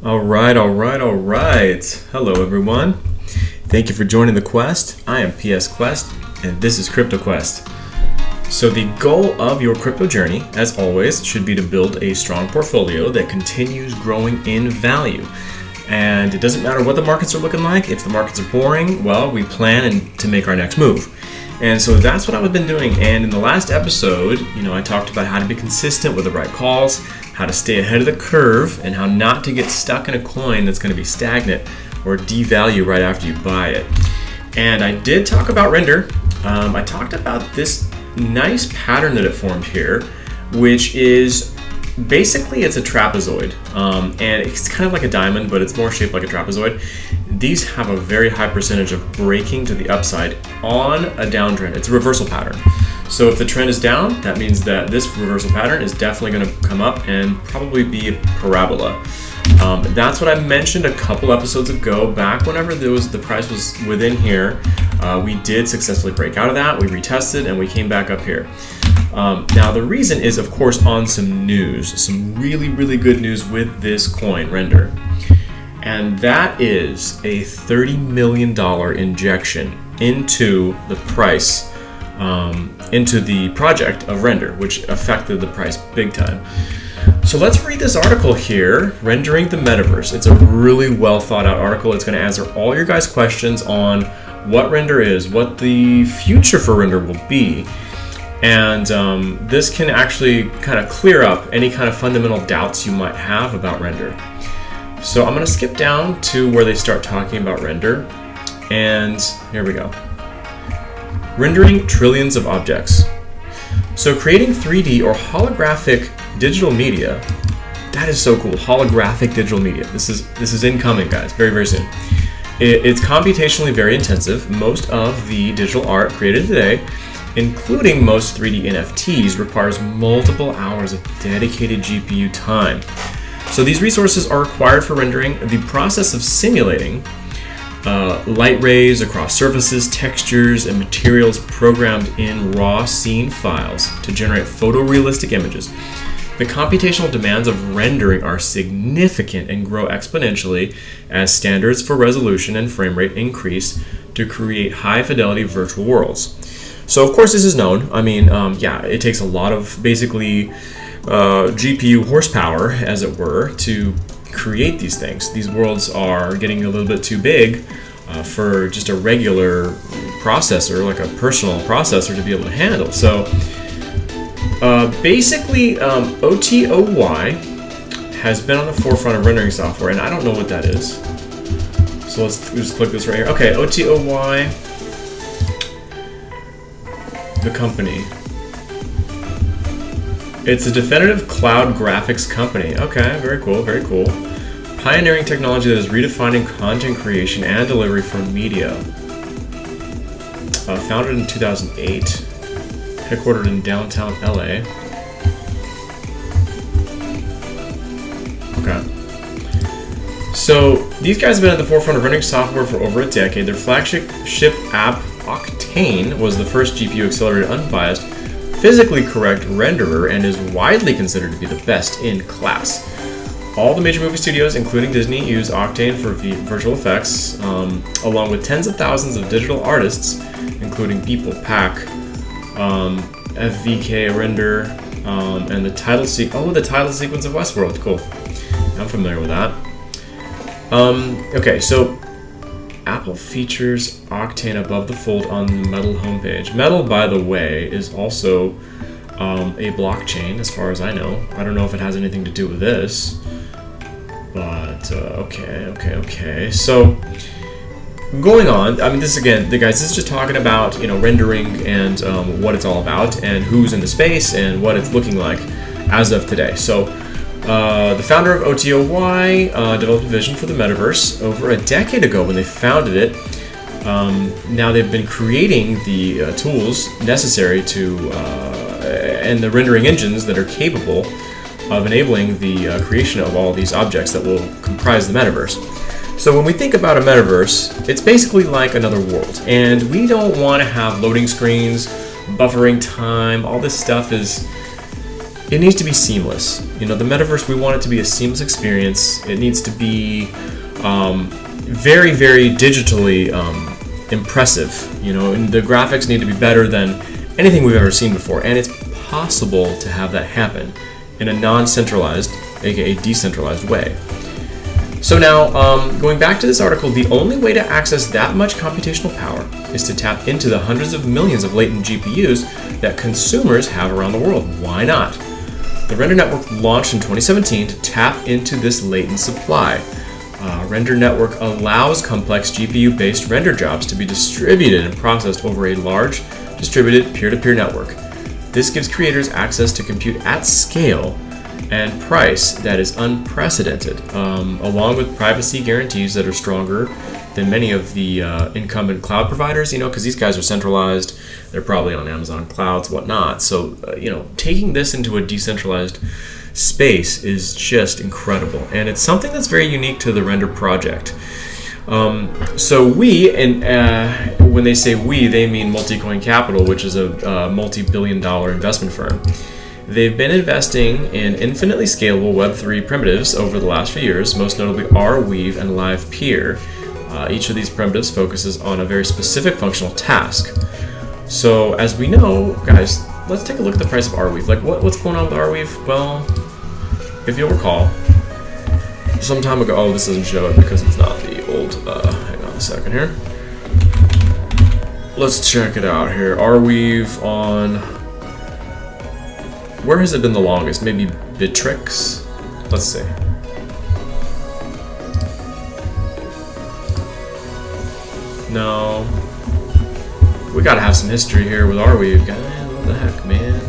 All right. Hello, everyone. Thank you for joining the quest. I am PS Quest, and this is Crypto Quest. So the goal of your crypto journey, as always, should be to build a strong portfolio that continues growing in value. And it doesn't matter what the markets are looking like. If the markets are boring, well, we plan to make our next move. And so that's what I've been doing. And in the last episode, I talked about how to be consistent with the right calls, how to stay ahead of the curve, and how not to get stuck in a coin that's going to be stagnant or devalue right after you buy it. And I did talk about render. I talked about this nice pattern that it formed here, which is basically it's a trapezoid. And it's kind of like a diamond, but it's more shaped like a trapezoid. These have a very high percentage of breaking to the upside on a downtrend. It's a reversal pattern. So if the trend is down, that means that this reversal pattern is definitely going to come up and probably be a parabola. That's what I mentioned a couple episodes ago. Back whenever the price was within here, we did successfully break out of that. We retested and we came back up here. Now the reason is, of course, on some news, some really, really good news with this coin, Render. And that is a $30 million injection into the price, into the project of Render, which affected the price big time. So let's read this article here, Rendering the Metaverse. It's a really well thought out article. It's going to answer all your guys' questions on what Render is, what the future for Render will be. And this can actually kind of clear up any kind of fundamental doubts you might have about Render. So I'm going to skip down to where they start talking about Render. And here we go. Rendering trillions of objects. So creating 3D or holographic digital media, that is so cool. Holographic digital media. This is incoming, guys, very, very soon. It's computationally very intensive. Most of the digital art created today, including most 3D NFTs, requires multiple hours of dedicated GPU time. So these resources are required for rendering. The process of simulating light rays across surfaces, textures, and materials programmed in raw scene files to generate photorealistic images. The computational demands of rendering are significant and grow exponentially as standards for resolution and frame rate increase to create high-fidelity virtual worlds. So, of course, this is known. It takes a lot of basically GPU horsepower, as it were, to create these things. These worlds are getting a little bit too big for just a regular processor, like a personal processor, to be able to handle. So basically, Otoy has been on the forefront of rendering software, and I don't know what that is. So let's just click this right here. Okay, Otoy, the company. It's a definitive cloud graphics company. Okay, very cool, very cool. Pioneering technology that is redefining content creation and delivery for media. Founded in 2008, headquartered in downtown LA. Okay. So these guys have been at the forefront of rendering software for over a decade. Their flagship app, Octane, was the first GPU-accelerated, unbiased, physically correct renderer and is widely considered to be the best in class. All the major movie studios, including Disney, use Octane for visual effects, along with tens of thousands of digital artists, including People Pack, FVK Render, and the title sequence of Westworld. Cool. I'm familiar with that. Okay, so Apple features Octane above the fold on the Metal homepage. Metal, by the way, is also a blockchain, as far as I know. I don't know if it has anything to do with this, but okay. So going on, this is just talking about rendering and what it's all about and who's in the space and what it's looking like as of today. So the founder of Otoy developed a vision for the Metaverse over a decade ago when they founded it. Now they've been creating the tools necessary to and the rendering engines that are capable of enabling the creation of all these objects that will comprise the Metaverse. So when we think about a Metaverse, it's basically like another world, and we don't want to have loading screens, buffering time. All this stuff is it needs to be seamless. The metaverse, we want it to be a seamless experience. It needs to be very, very digitally impressive, and the graphics need to be better than anything we've ever seen before, and it's possible to have that happen in a non-centralized, aka decentralized way. So now, going back to this article, the only way to access that much computational power is to tap into the hundreds of millions of latent GPUs that consumers have around the world. Why not? The Render Network launched in 2017 to tap into this latent supply. Render Network allows complex GPU-based render jobs to be distributed and processed over a large, distributed peer-to-peer network. This gives creators access to compute at scale and price that is unprecedented, along with privacy guarantees that are stronger than many of the incumbent cloud providers, because these guys are centralized. They're probably on Amazon clouds, whatnot. So, taking this into a decentralized space is just incredible, and it's something that's very unique to the Render project. So we, and when they say we, they mean Multicoin Capital, which is a multi-billion-dollar investment firm. They've been investing in infinitely scalable Web3 primitives over the last few years, most notably Arweave and LivePeer. Each of these primitives focuses on a very specific functional task. So as we know, guys, let's take a look at the price of Arweave. Like, what's going on with Arweave? Well, if you'll recall, some time ago, oh, this doesn't show it because it's not the old, hang on a second here. Let's check it out here. Arweave on, where has it been the longest? Maybe Bittrex? Let's see. No. We gotta have some history here with Arweave. Man, what the heck, man?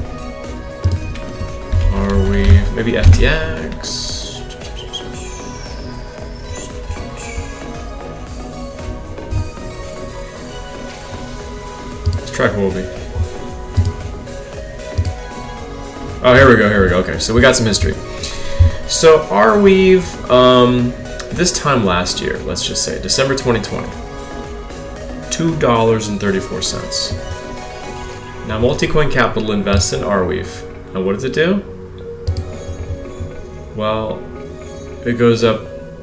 Arweave, maybe FTX. Let's try Huobi. Oh, here we go. Okay, so we got some history. So Arweave, this time last year, let's just say December 2020, $2.34. Now Multicoin Capital invests in Arweave. Now what does it do? Well, it goes up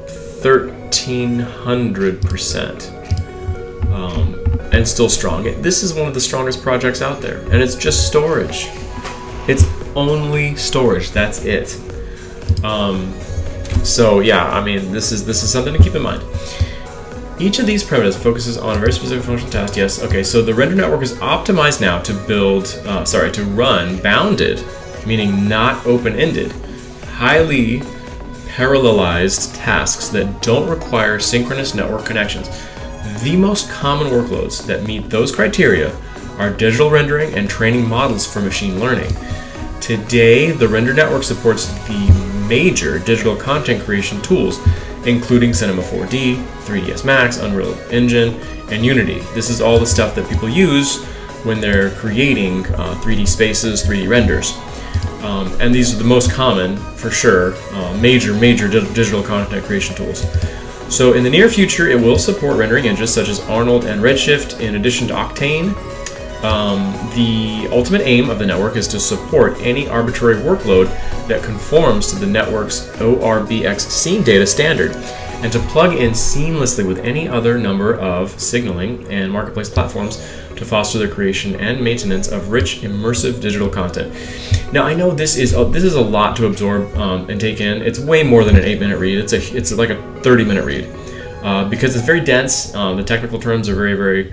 1,300%, and still strong. This is one of the strongest projects out there, and it's just storage. It's only storage. That's it. So yeah, I mean, this is something to keep in mind. Each of these primitives focuses on a very specific functional task. Yes. Okay. So the Render Network is optimized now to to run bounded, meaning not open-ended, highly parallelized tasks that don't require synchronous network connections. The most common workloads that meet those criteria are digital rendering and training models for machine learning. Today, the Render Network supports the major digital content creation tools, including Cinema 4D, 3ds Max, Unreal Engine, and Unity. This is all the stuff that people use when they're creating 3D spaces, 3D renders. And these are the most common, for sure, major digital content creation tools. So in the near future, it will support rendering engines such as Arnold and Redshift, in addition to Octane. The ultimate aim of the network is to support any arbitrary workload that conforms to the network's ORBX scene data standard, and to plug in seamlessly with any other number of signaling and marketplace platforms to foster the creation and maintenance of rich, immersive digital content. Now, I know this is a lot to absorb and take in. It's way more than an 8-minute read. It's like a 30-minute read because it's very dense. The technical terms are very, very.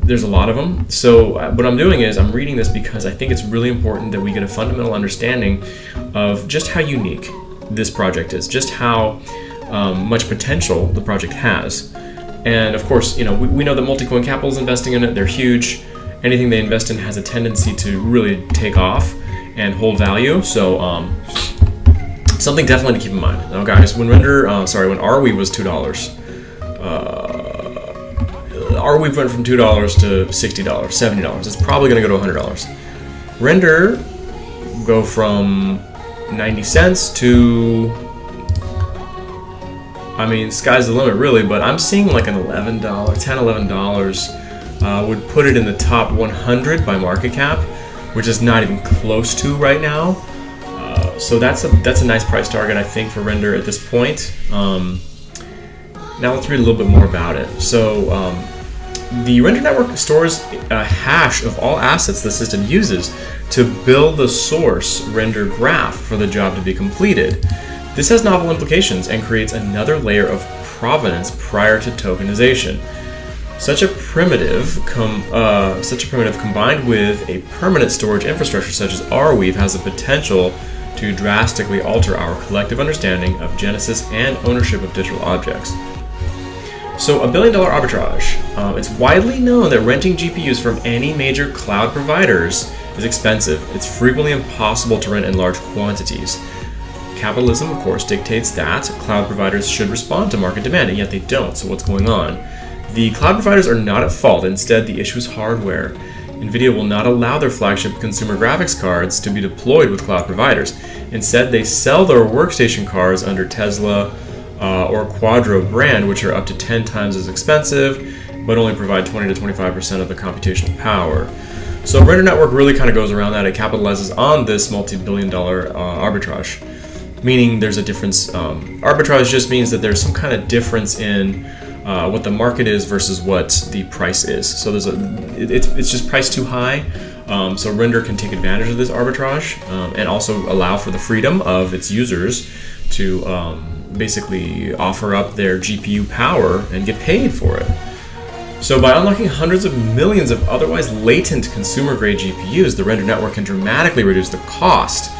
There's a lot of them. So what I'm doing is I'm reading this because I think it's really important that we get a fundamental understanding of just how unique this project is, just how much potential the project has. And of course, we know that Multicoin Capital is investing in it. They're huge. Anything they invest in has a tendency to really take off and hold value. So something definitely to keep in mind. Now, guys, when Arweave was $2, Arweave went from $2 to $60, $70. It's probably going to go to $100. Render go from 90 cents to, I mean, sky's the limit really, but I'm seeing like an $11, $10, $11 would put it in the top 100 by market cap which is not even close to right now. So that's a nice price target, I think, for Render at this point. Now let's read a little bit more about it. So the Render network stores a hash of all assets the system uses to build the source render graph for the job to be completed. This has novel implications and creates another layer of provenance prior to tokenization. Such a primitive combined with a permanent storage infrastructure such as Arweave has the potential to drastically alter our collective understanding of genesis and ownership of digital objects. So $1 billion arbitrage. It's widely known that renting GPUs from any major cloud providers is expensive. It's frequently impossible to rent in large quantities. Capitalism, of course, dictates that cloud providers should respond to market demand, and yet they don't. So what's going on? The cloud providers are not at fault. Instead, the issue is hardware. NVIDIA will not allow their flagship consumer graphics cards to be deployed with cloud providers. Instead, they sell their workstation cards under Tesla or Quadro brand, which are up to 10 times as expensive, but only provide 20 to 25% of the computational power. So Render Network really kind of goes around that. It capitalizes on this multi-billion-dollar arbitrage, meaning there's a difference. Arbitrage just means that there's some kind of difference in what the market is versus what the price is. So it's just priced too high. So Render can take advantage of this arbitrage and also allow for the freedom of its users to basically offer up their GPU power and get paid for it. So by unlocking hundreds of millions of otherwise latent consumer-grade GPUs, the Render Network can dramatically reduce the cost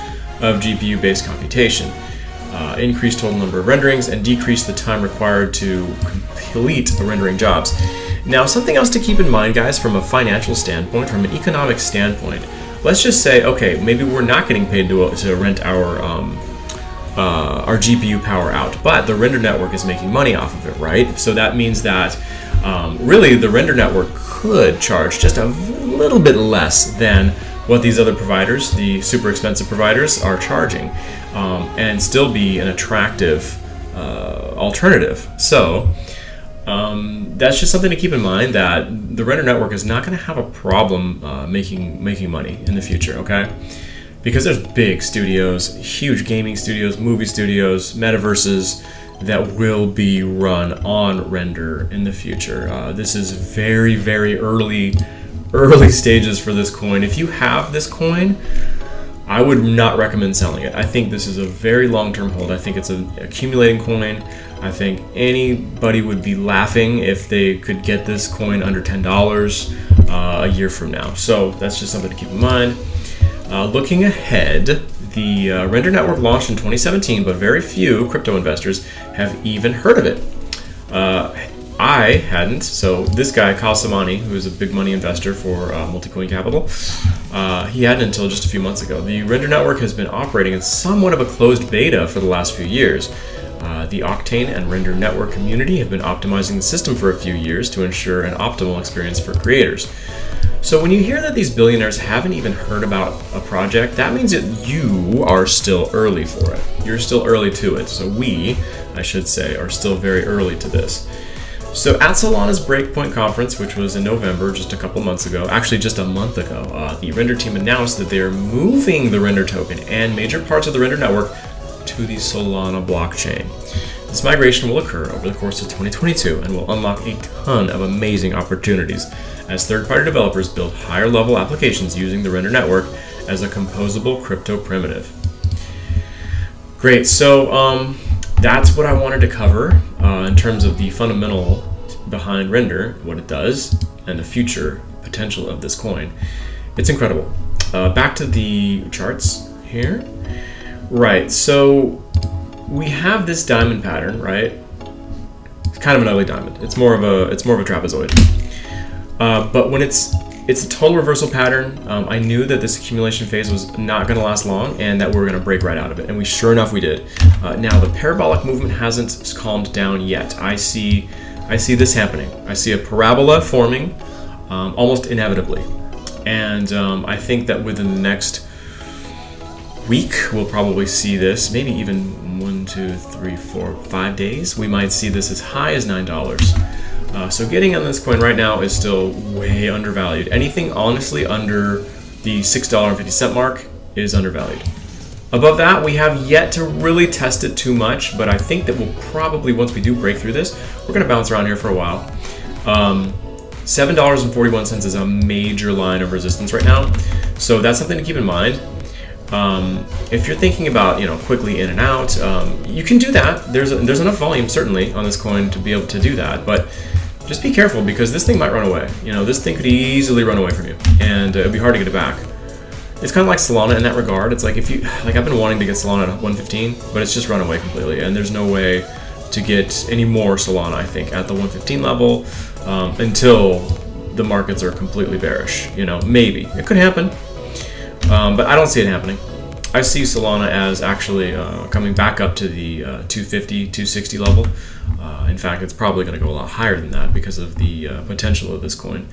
of GPU-based computation, increase total number of renderings, and decrease the time required to complete the rendering jobs. Now, something else to keep in mind, guys, from a financial standpoint, from an economic standpoint, let's just say, okay, maybe we're not getting paid to rent our GPU power out, but the Render Network is making money off of it, right? So that means that really the Render Network could charge just a little bit less than what these other providers, the super expensive providers, are charging, and still be an attractive alternative. So that's just something to keep in mind, that the Render Network is not going to have a problem making money in the future, okay? Because there's big studios, huge gaming studios, movie studios, metaverses that will be run on Render in the future. This is very, very early stages for this coin. If you have this coin, I would not recommend selling it. I think this is a very long-term hold. I think it's an accumulating coin. I think anybody would be laughing if they could get this coin under $10 a year from now. So that's just something to keep in mind. Looking ahead, the Render Network launched in 2017, but very few crypto investors have even heard of it. I hadn't, so this guy, Kyle Samani, who is a big money investor for Multicoin Capital, he hadn't until just a few months ago. The Render Network has been operating in somewhat of a closed beta for the last few years. The Octane and Render Network community have been optimizing the system for a few years to ensure an optimal experience for creators. So when you hear that these billionaires haven't even heard about a project, that means that you are still early for it. You're still early to it. So we, I should say, are still very early to this. So at Solana's Breakpoint conference, which was in November, just a couple months ago, actually just a month ago, the Render team announced that they are moving the Render token and major parts of the Render network to the Solana blockchain. This migration will occur over the course of 2022 and will unlock a ton of amazing opportunities as third-party developers build higher-level applications using the Render network as a composable crypto primitive. Great, so that's what I wanted to cover in terms of the fundamental behind Render, what it does, and the future potential of this coin. It's incredible. Back to the charts here. Right, so we have this diamond pattern, right? It's kind of an ugly diamond. It's more of a trapezoid. But when it's a total reversal pattern, I knew that this accumulation phase was not going to last long and that we were going to break right out of it. And we sure enough we did. Now the parabolic movement hasn't calmed down yet. I see this happening. I see a parabola forming almost inevitably. And I think that within the next week we'll probably see this, maybe even 1, 2, 3, 4, 5 days. We might see this as high as $9. So getting on this coin right now is still way undervalued. Anything honestly under The $6.50 mark is undervalued. Above that, we have yet to really test it too much, but I think that we'll probably, once we do break through this, we're gonna bounce around here for a while. $7.41 is a major line of resistance right now, so that's something to keep in mind. If you're thinking about, quickly in and out, you can do that. There's enough volume certainly on this coin to be able to do that, but just be careful because this thing might run away. This thing could easily run away from you, and it'd be hard to get it back. It's kind of like Solana in that regard. It's like I've been wanting to get Solana at 115, but it's just run away completely, and there's no way to get any more Solana, I think, at the 115 level until the markets are completely bearish. Maybe it could happen, but I don't see it happening. I see Solana as actually coming back up to the 250, 260 level. In fact, it's probably going to go a lot higher than that because of the potential of this coin.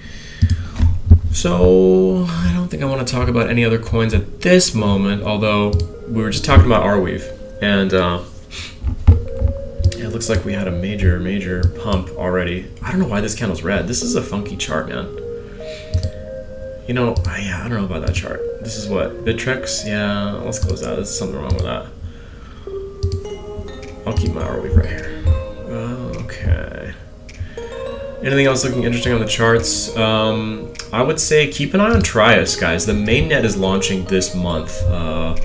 So I don't think I want to talk about any other coins at this moment, although we were just talking about Arweave, and it looks like we had a major pump already. I don't know why this candle's red. This is a funky chart, man. I don't know about that chart. This is what, Bittrex? Yeah, let's close that. There's something wrong with that. I'll keep my Arweave right here. Okay. Anything else looking interesting on the charts? I would say keep an eye on Trias, guys. The mainnet is launching this month. In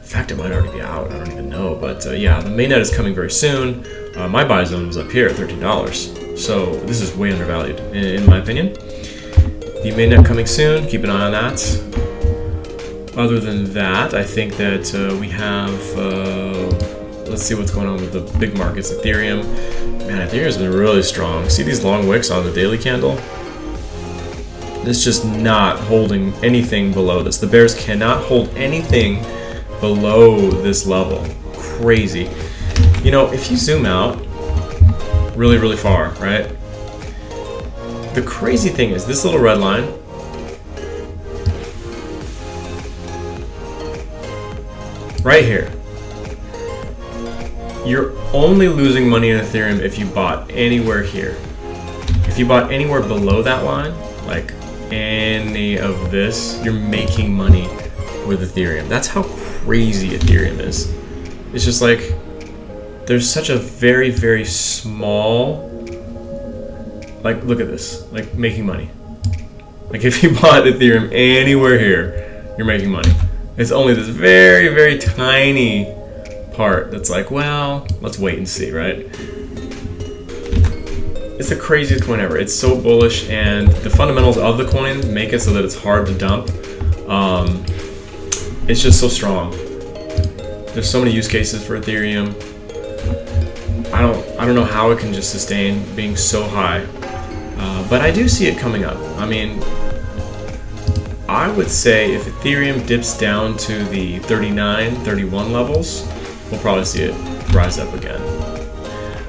fact, it might already be out. I don't even know. But yeah, the mainnet is coming very soon. My buy zone was up here at $13. So this is way undervalued, in my opinion. The mainnet coming soon. Keep an eye on that. Other than that, I think that we have... let's see what's going on with the big markets. Ethereum. Man, Ethereum's been really strong. See these long wicks on the daily candle? It's just not holding anything below this. The bears cannot hold anything below this level. Crazy. If you zoom out really far, right? The crazy thing is this little red line, right here. You're only losing money in Ethereum if you bought anywhere here. If you bought anywhere below that line, like any of this, you're making money with Ethereum. That's how crazy Ethereum is. It's just like there's such a very small, like, look at this, like making money. Like if you bought Ethereum anywhere here, you're making money. It's only this very tiny part that's like, well, let's wait and see, right? It's the craziest coin ever. It's so bullish, and the fundamentals of the coin make it so that it's hard to dump. It's just so strong. There's so many use cases for Ethereum. I don't know how it can just sustain being so high, but I do see it coming up. I mean, I would say if Ethereum dips down to the 39, 31 levels, we'll probably see it rise up again.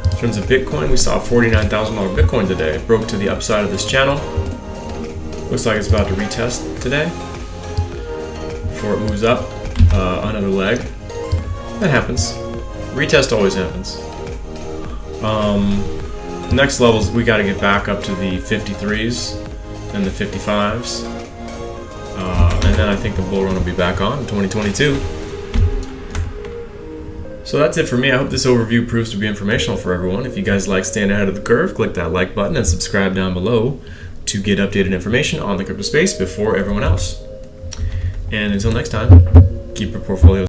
In terms of Bitcoin, we saw a $49,000 Bitcoin today. It broke to the upside of this channel. Looks like it's about to retest today before it moves up another leg. That happens. Retest always happens. Next levels, we got to get back up to the 53s and the 55s. And then I think the bull run will be back on in 2022. So that's it for me. I hope this overview proves to be informational for everyone. If you guys like staying ahead of the curve, click that like button and subscribe down below to get updated information on the crypto space before everyone else. And until next time, keep your portfolio